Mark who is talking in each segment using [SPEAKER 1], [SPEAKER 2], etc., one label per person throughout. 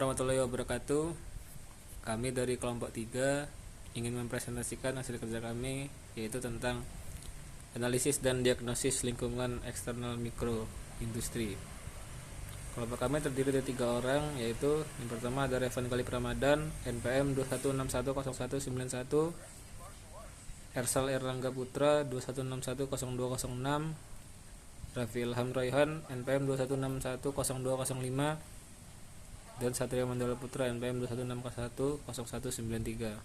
[SPEAKER 1] warahmatullahi wabarakatuh. Kami dari kelompok 3 ingin mempresentasikan hasil kerja kami, yaitu tentang analisis dan diagnosis lingkungan eksternal mikro industri. Kelompok kami terdiri dari 3 orang, yaitu yang pertama ada Revan Galip Ramadan, NPM 21610191, Ersal Erlangga Putra 21610206, Raffi Ilham Royhan NPM 21610205, dan Satria Mandala Putra NPM 21610193.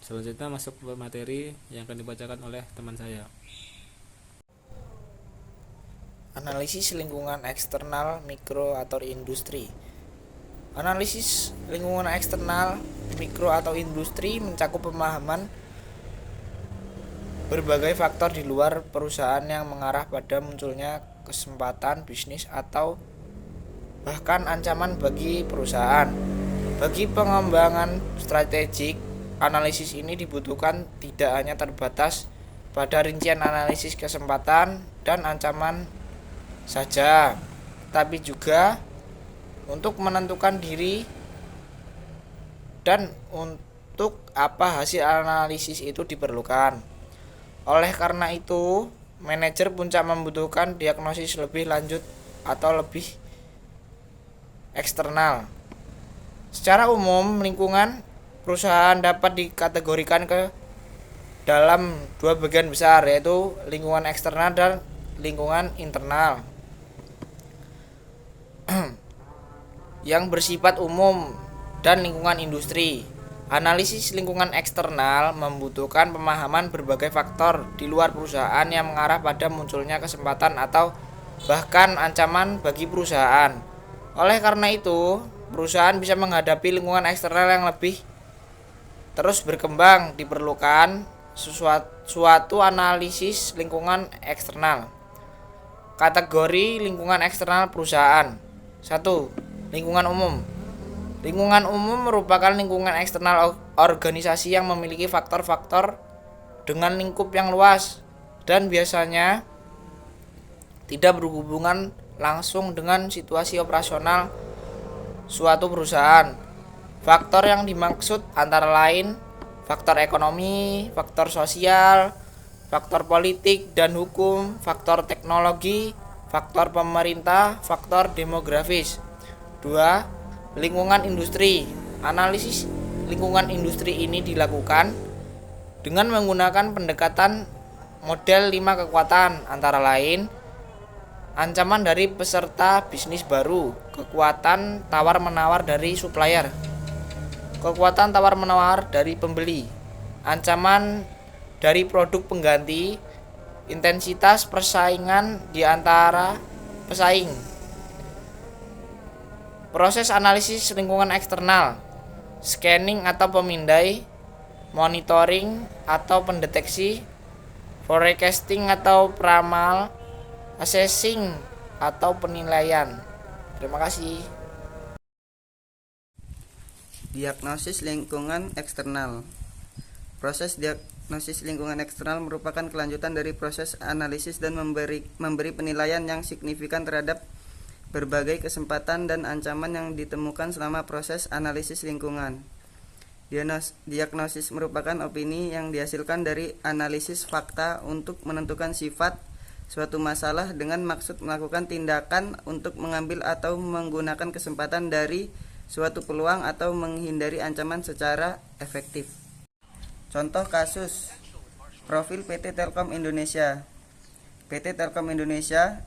[SPEAKER 1] Selanjutnya masuk ke materi yang akan dibacakan oleh teman saya.
[SPEAKER 2] Analisis lingkungan eksternal mikro atau industri. Analisis lingkungan eksternal mikro atau industri mencakup pemahaman berbagai faktor di luar perusahaan yang mengarah pada munculnya kesempatan bisnis atau bahkan ancaman bagi perusahaan. Bagi pengembangan strategik, analisis ini dibutuhkan tidak hanya terbatas pada rincian analisis kesempatan dan ancaman saja, tapi juga untuk menentukan diri dan untuk apa hasil analisis itu diperlukan. Oleh karena itu, manajer puncak membutuhkan diagnosis lebih lanjut atau lebih eksternal. Secara umum, lingkungan perusahaan dapat dikategorikan ke dalam dua bagian besar, yaitu lingkungan eksternal dan lingkungan internal. Yang bersifat umum dan lingkungan industri. Analisis lingkungan eksternal membutuhkan pemahaman berbagai faktor di luar perusahaan yang mengarah pada munculnya kesempatan atau bahkan ancaman bagi perusahaan. Oleh karena itu, perusahaan bisa menghadapi lingkungan eksternal yang lebih terus berkembang. Diperlukan suatu analisis lingkungan eksternal. Kategori lingkungan eksternal perusahaan. 1. Lingkungan umum. Lingkungan umum merupakan lingkungan eksternal organisasi yang memiliki faktor-faktor dengan lingkup yang luas dan biasanya tidak berhubungan langsung dengan situasi operasional suatu perusahaan. Faktor yang dimaksud antara lain faktor ekonomi, faktor sosial, faktor politik dan hukum, faktor teknologi, faktor pemerintah, faktor demografis. 2. Lingkungan industri. Analisis lingkungan industri ini dilakukan dengan menggunakan pendekatan model 5 kekuatan, antara lain ancaman dari peserta bisnis baru, kekuatan tawar-menawar dari supplier, kekuatan tawar-menawar dari pembeli, ancaman dari produk pengganti, intensitas persaingan di antara pesaing. Proses analisis lingkungan eksternal, scanning atau pemindai, monitoring atau pendeteksi, forecasting atau peramal, assessing atau penilaian. Terima kasih.
[SPEAKER 3] Diagnosis lingkungan eksternal. Proses diagnosis lingkungan eksternal merupakan kelanjutan dari proses analisis dan memberi penilaian yang signifikan terhadap berbagai kesempatan dan ancaman yang ditemukan selama proses analisis lingkungan. Diagnosis merupakan opini yang dihasilkan dari analisis fakta untuk menentukan sifat suatu masalah dengan maksud melakukan tindakan untuk mengambil atau menggunakan kesempatan dari suatu peluang atau menghindari ancaman secara efektif. Contoh kasus profil PT Telkom Indonesia. PT Telkom Indonesia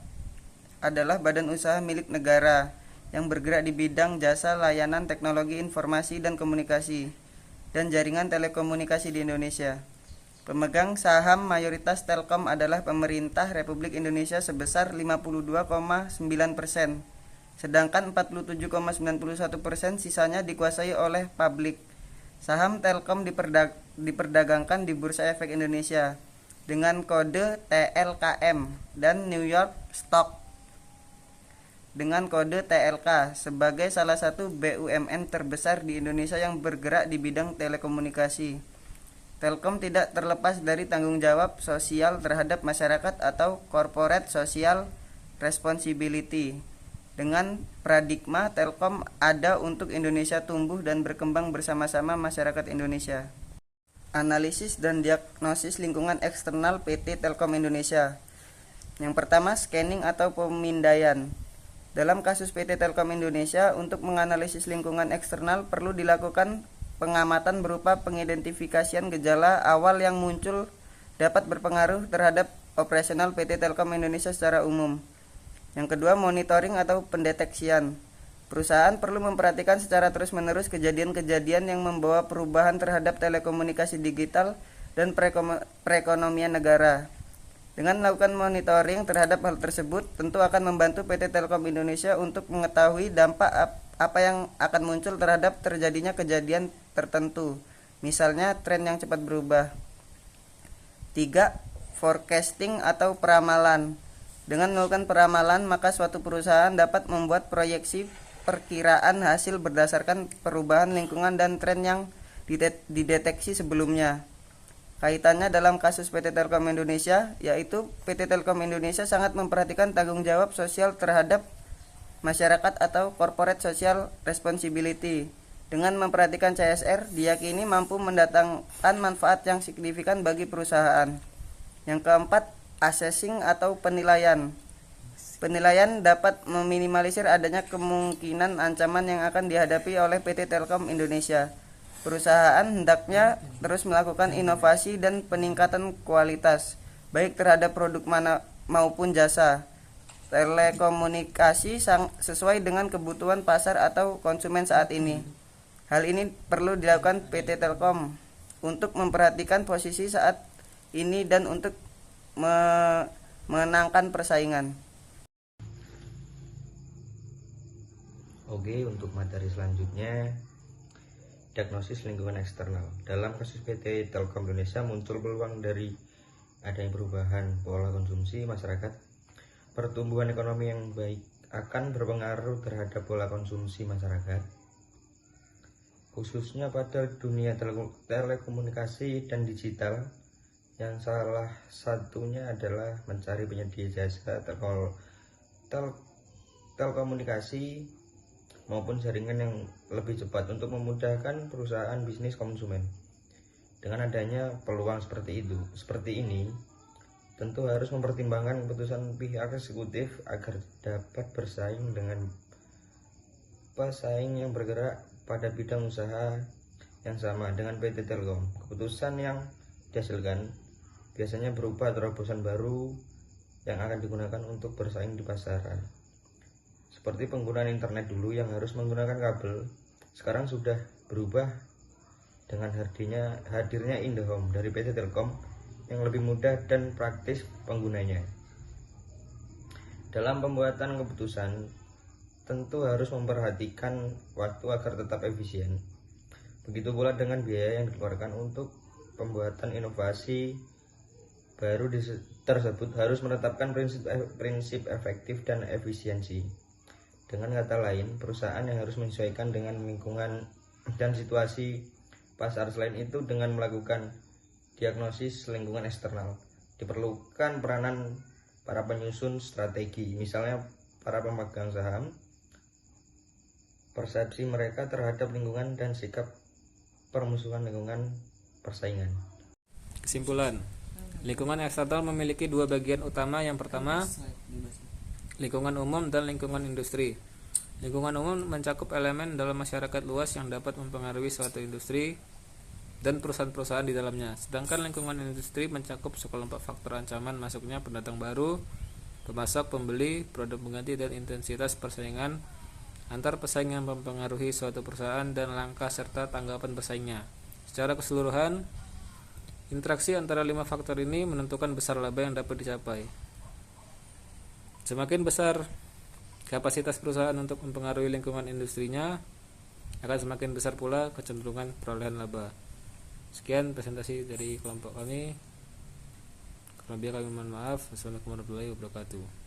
[SPEAKER 3] adalah badan usaha milik negara yang bergerak di bidang jasa layanan teknologi informasi dan komunikasi dan jaringan telekomunikasi di Indonesia. Pemegang saham mayoritas Telkom adalah pemerintah Republik Indonesia sebesar 52,9%, sedangkan 47,91% sisanya dikuasai oleh publik. Saham Telkom diperdagangkan di Bursa Efek Indonesia dengan kode TLKM dan New York Stock dengan kode TLK sebagai salah satu BUMN terbesar di Indonesia yang bergerak di bidang telekomunikasi. Telkom tidak terlepas dari tanggung jawab sosial terhadap masyarakat atau corporate social responsibility dengan paradigma Telkom ada untuk Indonesia tumbuh dan berkembang bersama-sama masyarakat Indonesia. Analisis dan diagnosis lingkungan eksternal PT Telkom Indonesia. Yang pertama, scanning atau pemindaian. Dalam kasus PT Telkom Indonesia, untuk menganalisis lingkungan eksternal perlu dilakukan pengamatan berupa pengidentifikasian gejala awal yang muncul dapat berpengaruh terhadap operasional PT Telkom Indonesia secara umum. Yang kedua, monitoring atau pendeteksian. Perusahaan perlu memperhatikan secara terus-menerus kejadian-kejadian yang membawa perubahan terhadap telekomunikasi digital dan perekonomian negara. Dengan melakukan monitoring terhadap hal tersebut, tentu akan membantu PT Telkom Indonesia untuk mengetahui dampak apa yang akan muncul terhadap terjadinya kejadian tertentu, misalnya tren yang cepat berubah. 3. Forecasting atau peramalan. Dengan melakukan peramalan, maka suatu perusahaan dapat membuat proyeksi perkiraan hasil berdasarkan perubahan lingkungan dan tren yang dideteksi sebelumnya. Kaitannya dalam kasus PT Telkom Indonesia, yaitu PT Telkom Indonesia sangat memperhatikan tanggung jawab sosial terhadap masyarakat atau corporate social responsibility. Dengan memperhatikan CSR, diyakini mampu mendatangkan manfaat yang signifikan bagi perusahaan. Yang keempat, assessing atau penilaian. Penilaian dapat meminimalisir adanya kemungkinan ancaman yang akan dihadapi oleh PT Telkom Indonesia. Perusahaan hendaknya terus melakukan inovasi dan peningkatan kualitas, baik terhadap produk maupun jasa telekomunikasi sesuai dengan kebutuhan pasar atau konsumen saat ini. Hal ini perlu dilakukan PT Telkom untuk memperhatikan posisi saat ini dan untuk menangkan persaingan.
[SPEAKER 4] Oke, untuk materi selanjutnya, diagnosis lingkungan eksternal. Dalam kasus PT Telkom Indonesia muncul peluang dari adanya perubahan pola konsumsi masyarakat. Pertumbuhan ekonomi yang baik akan berpengaruh terhadap pola konsumsi masyarakat, khususnya pada dunia telekomunikasi dan digital, yang salah satunya adalah mencari penyedia jasa telekomunikasi maupun jaringan yang lebih cepat untuk memudahkan perusahaan bisnis konsumen. Dengan adanya peluang seperti ini, tentu harus mempertimbangkan keputusan pihak eksekutif agar dapat bersaing dengan pesaing yang bergerak pada bidang usaha yang sama dengan PT Telkom. Keputusan yang dihasilkan biasanya berupa terobosan baru yang akan digunakan untuk bersaing di pasaran. Seperti penggunaan internet dulu yang harus menggunakan kabel, sekarang sudah berubah dengan hadirnya IndoHome dari PT Telkom yang lebih mudah dan praktis penggunanya. Dalam pembuatan keputusan, tentu harus memperhatikan waktu agar tetap efisien. Begitu pula dengan biaya yang dikeluarkan untuk pembuatan inovasi baru tersebut harus menetapkan prinsip efektif dan efisiensi. Dengan kata lain, perusahaan yang harus menyesuaikan dengan lingkungan dan situasi pasar. Selain itu, dengan melakukan diagnosis lingkungan eksternal, diperlukan peranan para penyusun strategi, misalnya para pemegang saham, persepsi mereka terhadap lingkungan dan sikap permusuhan lingkungan persaingan.
[SPEAKER 1] Kesimpulan, lingkungan eksternal memiliki dua bagian utama. Yang pertama, lingkungan umum dan lingkungan industri. Lingkungan umum mencakup elemen dalam masyarakat luas yang dapat mempengaruhi suatu industri dan perusahaan-perusahaan di dalamnya. Sedangkan lingkungan industri mencakup sekelompok faktor ancaman masuknya pendatang baru, pemasok, pembeli, produk pengganti, dan intensitas persaingan antar pesaing yang mempengaruhi suatu perusahaan dan langkah serta tanggapan pesaingnya. Secara keseluruhan, interaksi antara 5 faktor ini menentukan besar laba yang dapat dicapai. Semakin besar kapasitas perusahaan untuk mempengaruhi lingkungan industrinya, akan semakin besar pula kecenderungan perolehan laba. Sekian presentasi dari kelompok kami. Kurang lebih kami mohon maaf. Wassalamualaikum warahmatullahi wabarakatuh.